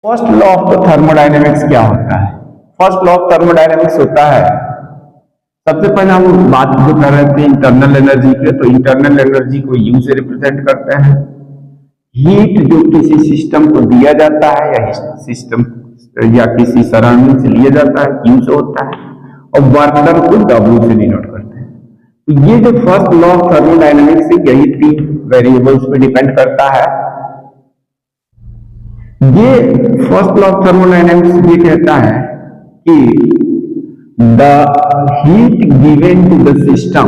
First law of thermodynamics क्या होता है? फर्स्ट लॉ ऑफ थर्मोडायनेमिक्स होता है, सबसे पहले हम बात जो कर रहे थे इंटरनल एनर्जी पे, तो इंटरनल एनर्जी को यू से रिप्रेजेंट करते हैं। हीट जो किसी सिस्टम को दिया जाता है या सिस्टम या किसी सराउंडिंग से लिया जाता है, क्यू से होता है, और वर्क डन को डब्ल्यू से डिनोट करते हैं। तो ये जो फर्स्ट लॉ ऑफ थर्मोडायनेमिक्स है, यही 3 वेरिएबल्स पे डिपेंड करता है। ये फर्स्ट लॉ ऑफ थर्मोडायनेमिक्स ये कहता है कि the heat given to the system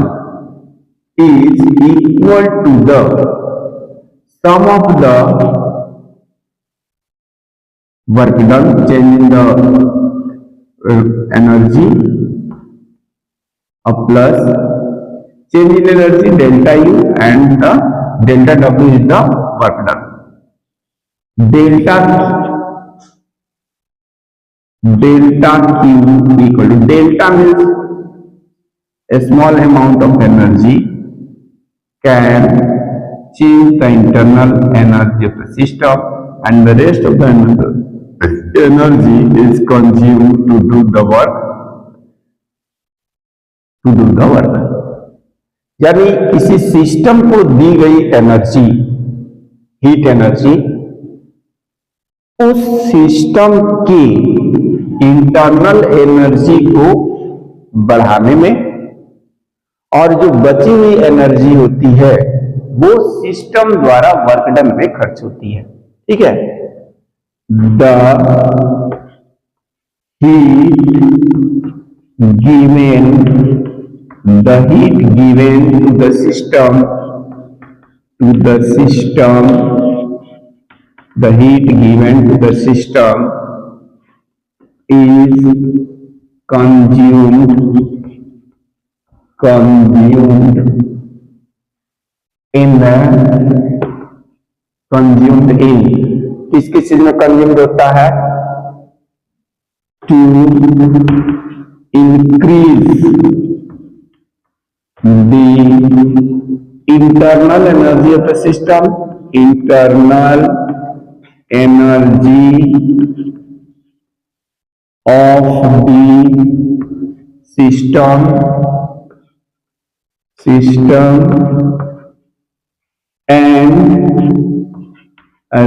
is equal to the sum of the work done, change in the energy, plus change in energy delta U, and the delta W is the work done. Delta Q equal to, delta means a small amount of energy can change the internal energy of the system, and the rest of the energy is consumed to do the work. यानी किसी system को दी गई energy, heat energy, उस system की internal energy को बढ़ाने में, और जो बची हुई एनर्जी होती है वो सिस्टम द्वारा वर्क डन में खर्च होती है। ठीक है, the heat given to the system, the heat given to the system is consumed in किस चीज में कंज्यूम्ड होता है? To increase the internal energy of the system, internal energy of the system and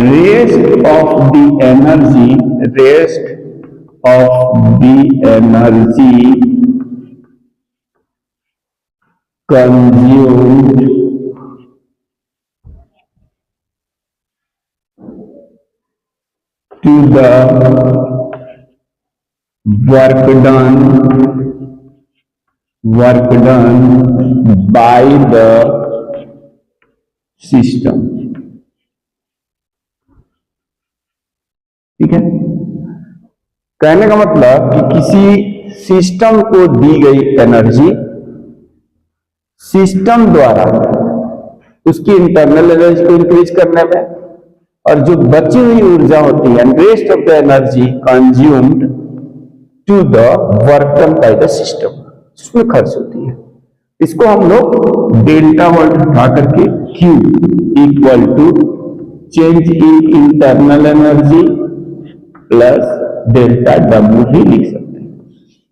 rest of the energy consumed to the work done by the system। ठीक है, कहने का मतलब कि किसी सिस्टम को दी गई एनर्जी सिस्टम द्वारा उसकी इंटरनल एनर्जी को इंक्रीज करने में, और जो बची हुई ऊर्जा होती है, rest of the energy consumed to the work done by the system, उसमें खर्च होती है। इसको हम लोग डेल्टा वर्ड उठा करके Q equal to change in internal energy plus delta W भी लिख सकते हैं।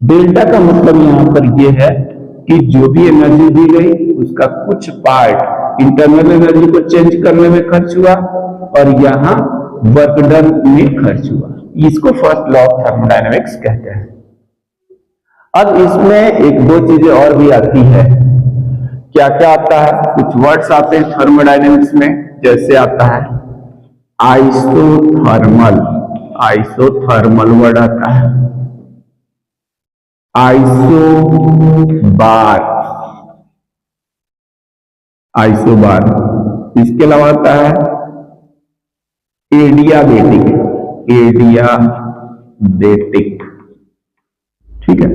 डेल्टा का मतलब यहां पर यह है कि जो भी एनर्जी दी गई उसका कुछ पार्ट इंटरनल एनर्जी को चेंज करने में खर्च हुआ और यहाँ वर्क डन में खर्च हुआ। इसको फर्स्ट लॉ ऑफ थर्मोडायनेमिक्स कहते हैं। अब इसमें एक दो चीजें और भी आती है। क्या क्या आता है? कुछ वर्ड्स आते हैं थर्मोडायनेमिक्स में, जैसे आता है आइसोथर्मल वर्ड आता है, आइसोबार। इसके अलावा आता है एडियाबेटिक। ठीक है,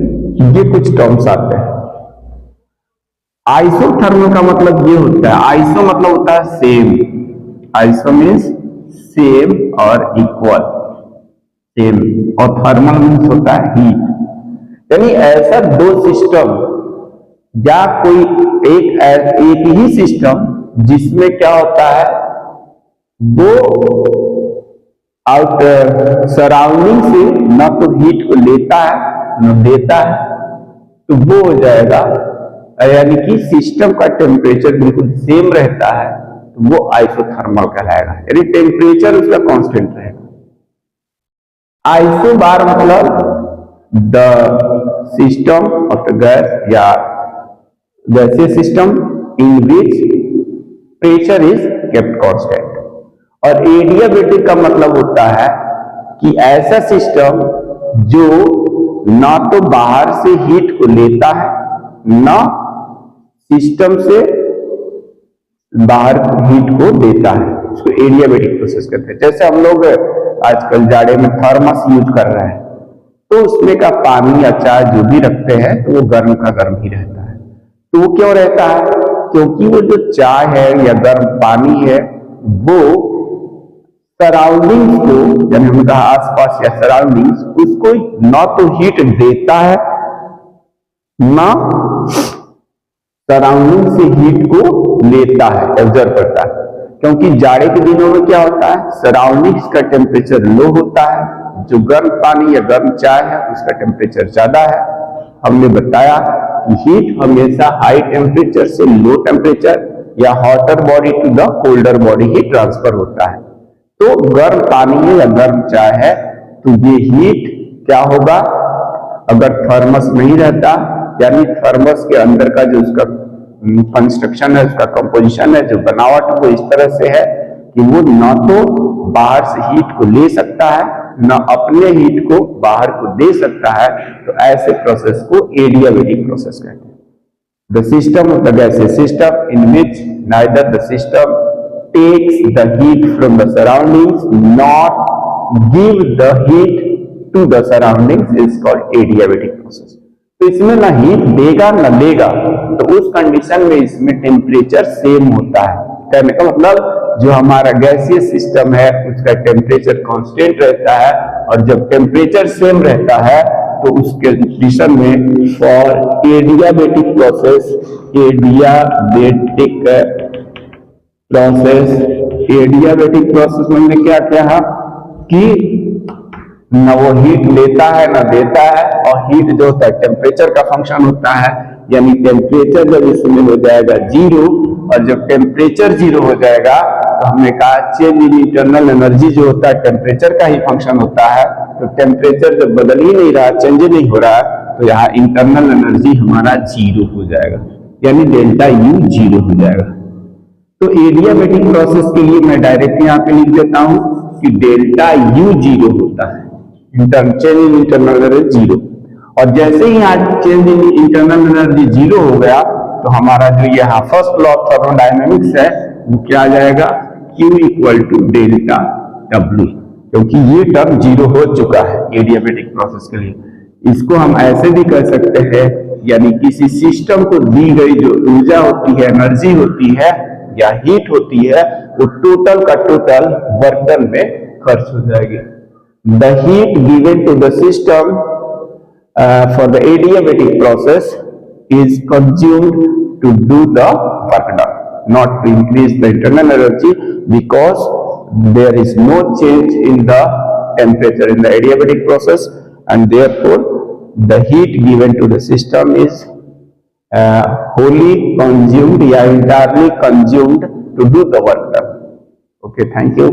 ये कुछ टर्म्स आते हैं। आइसोथर्मल का मतलब ये होता है, आइसो मतलब होता है सेम, आइसो मीन्स सेम और इक्वल, सेम, और थर्मल मीन्स होता है हीट। यानी ऐसा दो सिस्टम या कोई एक ही सिस्टम जिसमें क्या होता है, वो आउटर सराउंडिंग से न तो हीट को लेता है न देता है, तो वो हो जाएगा, यानी कि सिस्टम का टेम्परेचर बिल्कुल सेम रहता है, तो वो आइसोथर्मल कहलाएगा, यानी टेम्परेचर उसका कांस्टेंट रहेगा। आइसोबार मतलब the system of the gas या गैसीय system in which pressure is kept constant. और एडियाबेटिक का मतलब होता है कि ऐसा सिस्टम जो ना तो बाहर से हीट को लेता है ना सिस्टम से बाहर हीट को देता है, उसको एडियाबेटिक प्रोसेस कहते हैं। जैसे हम लोग आजकल जाड़े में थर्मस यूज कर रहे हैं, तो उसमें का पानी या चाय जो भी रखते हैं तो वो गर्म का गर्म ही रहता है। तो वो क्यों रहता है? क्योंकि वो जो चाय है या गर्म पानी है वो सराउंडिंग्स को, यानी हमने कहा आसपास या सराउंडिंग्स, उसको ना तो हीट देता है ना सराउंडिंग से हीट को लेता है, ऑब्जर्व करता है। क्योंकि जाड़े के दिनों में क्या होता है, सराउंडिंग्स का टेम्परेचर लो होता है, जो गर्म पानी या गर्म चाय है उसका टेम्परेचर ज्यादा है। हमने बताया कि हीट हमेशा हाई टेम्परेचर से लो टेम्परेचर या hotter body to the colder body ही ट्रांसफर होता है। तो गर्म पानी है या गर्म चाय है तो ये हीट क्या होगा, अगर थर्मस नहीं रहता, यानी थर्मस के अंदर का जो उसका कंस्ट्रक्शन है, उसका कंपोजिशन है, जो बनावट वो इस तरह से है कि वो ना तो बाहर से हीट को ले सकता है ना अपने हीट को बाहर को दे सकता है, तो ऐसे प्रोसेस को एडियाबेटिक प्रोसेस कहते हैं। The system of the gaseous system in which neither the system takes the heat from the surroundings not give the heat to the surroundings is called adiabatic process। तो इसमें ना heat देगा ना लेगा, तो उस कंडीशन में इसमें टेम्परेचर सेम होता है। कहने का मतलब जो हमारा गैसीय सिस्टम है उसका टेम्परेचर कांस्टेंट रहता है, और जब टेम्परेचर सेम रहता है तो उस कंडीशन में for adiabatic process, adiabatic process, adiabatic process में क्या क्या है कि न वो हीट लेता है न देता है, और हीट जो होता है टेम्परेचर का फंक्शन होता है, यानी टेम्परेचर जब इसमें हो जाएगा जीरो, और जब टेम्परेचर जीरो हो जाएगा तो हमने कहा चेंज इन इंटरनल एनर्जी जो होता है टेम्परेचर का ही फंक्शन होता है। तो टेम्परेचर जब बदल ही नहीं रहा, चेंज नहीं हो रहा, तो यहाँ इंटरनल एनर्जी हमारा जीरो हो जाएगा, यानी डेल्टा यू जीरो हो जाएगा। तो एडियाबेटिक प्रोसेस के लिए मैं डायरेक्ट यहाँ पे लिख देता हूं कि डेल्टा यू जीरो होता है, change in internal energy zero. और जैसे ही यहाँ change in internal energy zero हो गया तो हमारा जो यहाँ फर्स्ट लॉ ऑफ थर्मोडायनेमिक्स है वो क्या आ जाएगा, Q equal to delta W, क्योंकि ये टर्म जीरो हो चुका है एडियाबेटिक प्रोसेस के लिए। इसको हम ऐसे भी कर सकते हैं, यानी किसी सिस्टम को दी गई जो ऊर्जा होती है, एनर्जी होती है या हीट होती है, वो टोटल का टोटल बर्तन में खर्च हो जाएगी। The heat given to the system for the adiabatic process is consumed to do the work done, not to increase the internal energy, because there is no change in the temperature in the adiabatic process, and therefore the heat given to the system is wholly consumed or entirely consumed to do the work done. Okay, thank you.